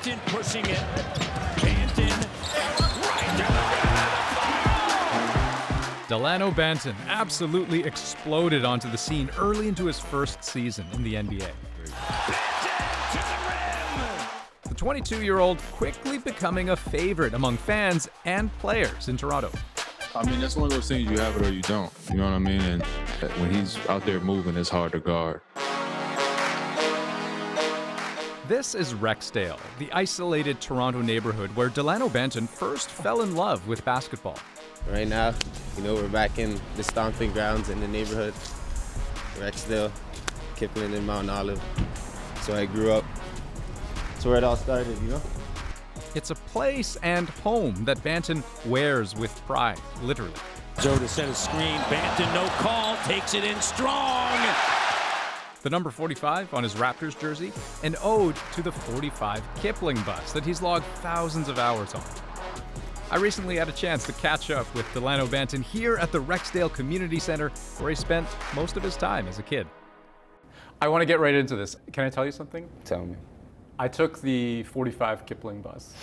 Banton pushing it. Banton right down. Dalano Banton absolutely exploded onto the scene early into his first season in the NBA. The 22-year-old quickly becoming a favorite among fans and players in Toronto. I mean, that's one of those things, you have it or you don't. You know what I mean? And when he's out there moving, it's hard to guard. This is Rexdale, the isolated Toronto neighborhood where Dalano Banton first fell in love with basketball. Right now, we're back in the stomping grounds in the neighborhood. Rexdale, Kipling, and Mount Olive. So I grew up. That's where it all started, It's a place and home that Banton wears with pride, literally. Joe to set a screen. Banton, no call, takes it in strong. The number 45 on his Raptors jersey, an ode to the 45 Kipling bus that he's logged thousands of hours on. I recently had a chance to catch up with Delano Banton here at the Rexdale Community Center, where he spent most of his time as a kid. I want to get right into this. Can I tell you something? Tell me. I took the 45 Kipling bus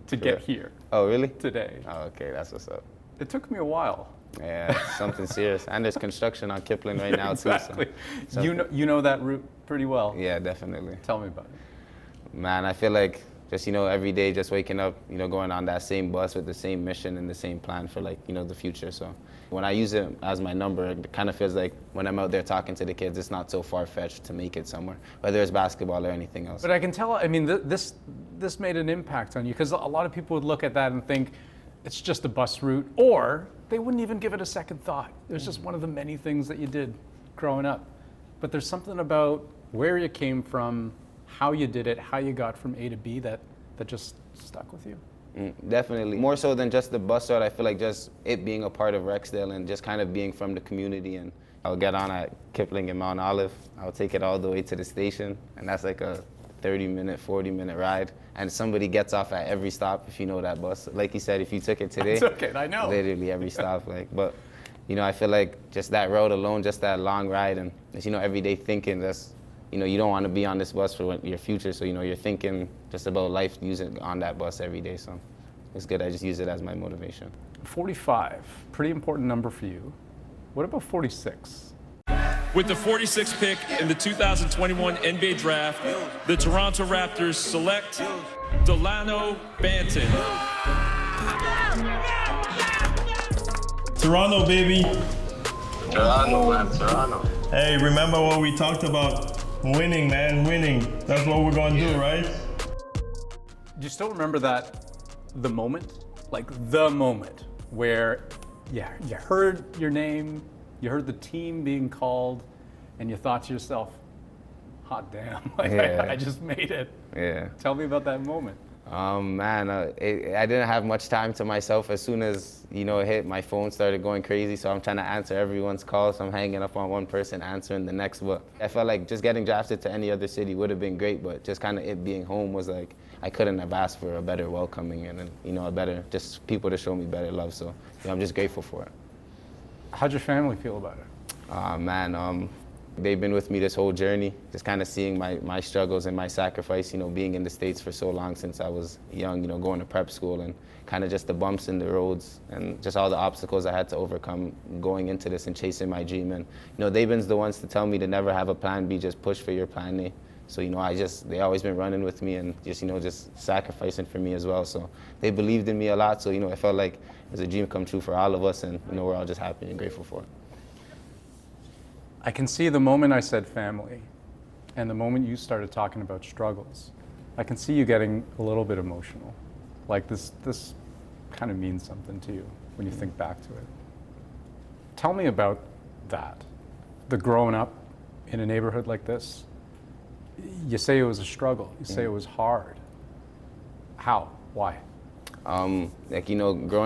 to get here. Oh, really? Today. Oh, okay, that's what's up. It took me a while. Yeah, something serious. And there's construction on Kipling right now, exactly. too. So You know that route pretty well. Yeah, definitely. Tell me about it. Man, I feel like just, every day just waking up, going on that same bus with the same mission and the same plan for, the future. So when I use it as my number, it kind of feels like when I'm out there talking to the kids, it's not so far-fetched to make it somewhere, whether it's basketball or anything else. But I can tell, I mean, this made an impact on you, because a lot of people would look at that and think it's just a bus route, or they wouldn't even give it a second thought. It was just one of the many things that you did growing up. But there's something about where you came from, how you did it, how you got from A to B that just stuck with you. Definitely. More so than just the bus route, I feel like just it being a part of Rexdale and just kind of being from the community. And I'll get on at Kipling and Mount Olive. I'll take it all the way to the station, and that's like a 30-minute, 40-minute ride. And somebody gets off at every stop if you know that bus. Like you said, if you took it today, I took it, I know. Literally every stop. But I feel like just that road alone, just that long ride, and just, every day thinking that's, you don't want to be on this bus for your future. So, you're thinking just about life using on that bus every day. So it's good. I just use it as my motivation. 45, pretty important number for you. What about 46? With the 46th pick in the 2021 NBA Draft, the Toronto Raptors select Dalano Banton. Toronto, baby. Toronto, man, Toronto. Hey, remember what we talked about? Winning, man, winning. That's what we're gonna do, right? Do you still remember the moment? Like the moment where you heard your name, you heard the team being called, and you thought to yourself, hot damn, I just made it. Yeah. Tell me about that moment. Man, I didn't have much time to myself. As soon as, it hit, my phone started going crazy, so I'm trying to answer everyone's calls. So I'm hanging up on one person, answering the next. But I felt like just getting drafted to any other city would have been great, but just kind of it being home was like, I couldn't have asked for a better welcoming and, a better, just people to show me better love. So I'm just grateful for it. How'd your family feel about it? Man, they've been with me this whole journey, just kind of seeing my struggles and my sacrifice, being in the States for so long since I was young, going to prep school, and kind of just the bumps in the roads and just all the obstacles I had to overcome going into this and chasing my dream. And, they've been the ones to tell me to never have a plan B, just push for your plan A. So, they always been running with me and just sacrificing for me as well. So they believed in me a lot. So, I felt like it was a dream come true for all of us, and, we're all just happy and grateful for it. I can see the moment I said family and the moment you started talking about struggles, I can see you getting a little bit emotional. Like this kind of means something to you when you think back to it. Tell me about that, the growing up in a neighborhood like this. You say it was a struggle, you say it was hard. How? Why? Growing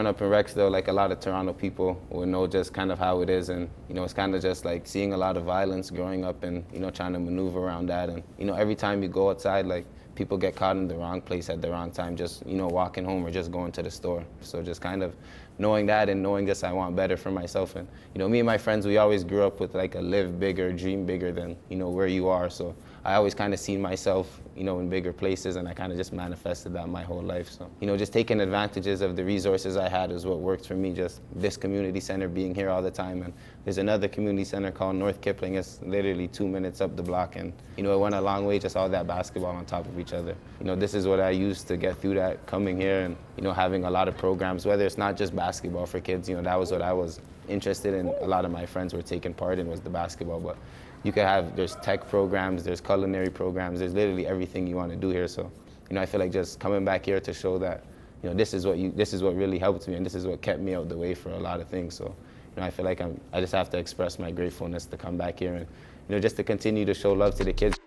up in Rexdale, like a lot of Toronto people will know just kind of how it is, and it's kind of just like seeing a lot of violence growing up and trying to maneuver around that, and every time you go outside, like people get caught in the wrong place at the wrong time, just walking home or just going to the store. So just kind of knowing that and knowing just I want better for myself, and me and my friends, we always grew up with like a live bigger, dream bigger than where you are. So I always kind of seen myself, you know, in bigger places, and I kind of just manifested that my whole life. So, you know, just taking advantages of the resources I had is what worked for me. Just this community center, being here all the time, and there's another community center called North Kipling. It's literally 2 minutes up the block, and you know, it went a long way. Just all that basketball on top of each other. You know, this is what I used to get through that, coming here and, you know, having a lot of programs, whether it's not just basketball for kids. You know, that was what I was interested in. A lot of my friends were taking part in was the basketball, but you could have, there's tech programs, there's culinary programs, there's literally everything you want to do here. So, you know, I feel like just coming back here to show that, you know, this is what really helped me, and this is what kept me out the way for a lot of things. So, you know, I feel like I just have to express my gratefulness to come back here and, you know, just to continue to show love to the kids.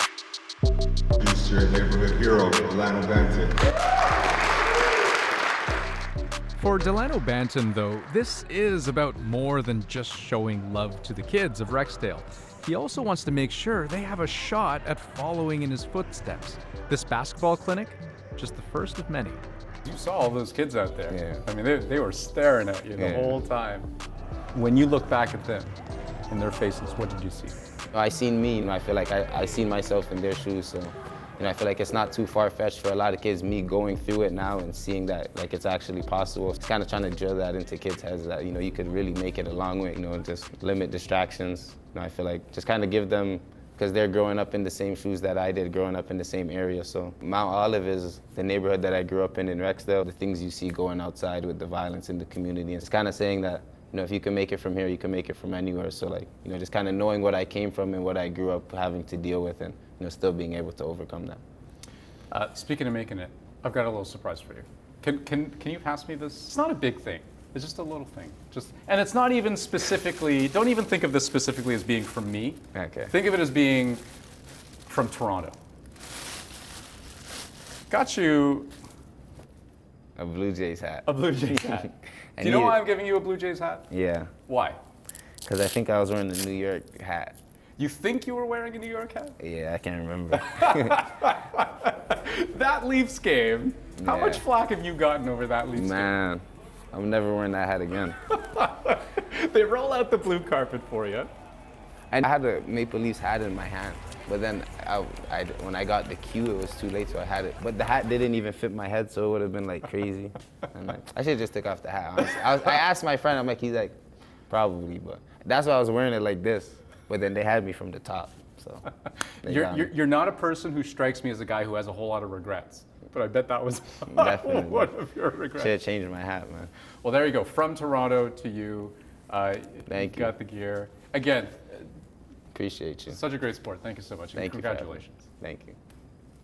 Introduce your neighborhood hero, Dalano Banton. For Delano Banton, though, this is about more than just showing love to the kids of Rexdale. He also wants to make sure they have a shot at following in his footsteps. This basketball clinic, just the first of many. You saw all those kids out there. Yeah. I mean, they were staring at you the whole time. When you look back at them, in their faces, what did you see? I seen me, and I feel like I seen myself in their shoes. So, you know, I feel like it's not too far-fetched for a lot of kids, me going through it now and seeing that, like, it's actually possible. It's kind of trying to drill that into kids' heads that, you know, you could really make it a long way, you know, and just limit distractions. You know, I feel like just kind of give them, because they're growing up in the same shoes that I did, growing up in the same area. So Mount Olive is the neighborhood that I grew up in Rexdale. The things you see going outside with the violence in the community. It's kind of saying that, you know, if you can make it from here, you can make it from anywhere. So, like, you know, just kind of knowing what I came from and what I grew up having to deal with, and, you know, still being able to overcome that. Speaking of making it, I've got a little surprise for you. Can you pass me this? It's not a big thing. It's just a little thing. And it's not even specifically, don't even think of this specifically as being from me. Okay. Think of it as being from Toronto. Got you A Blue Jays hat. a Blue Jays hat. Do you know why I'm giving you a Blue Jays hat? Yeah, Why? because I think I was wearing the New York hat. You think you were wearing a New York hat? Yeah, I can't remember. That Leafs game, how Yeah. much flack have you gotten over that Leafs Man, I'm never wearing that hat again. game? They roll out the blue carpet for you. I had a Maple Leafs hat in my hand, but then when I got the cue, it was too late, so I had it. But the hat didn't even fit my head, so it would have been like crazy. And like, I should have just took off the hat. Honestly. I asked my friend, I'm like, he's like, probably, but that's why I was wearing it like this. But then they had me from the top, so. You're not a person who strikes me as a guy who has a whole lot of regrets, but I bet that was Definitely. one of your regrets. Should have changed my hat, man. Well, there you go. From Toronto to you. Thank you. Got the gear. Again, Appreciate you. such a great sport. Thank you so much. Thank you for having me. Congratulations. Thank you.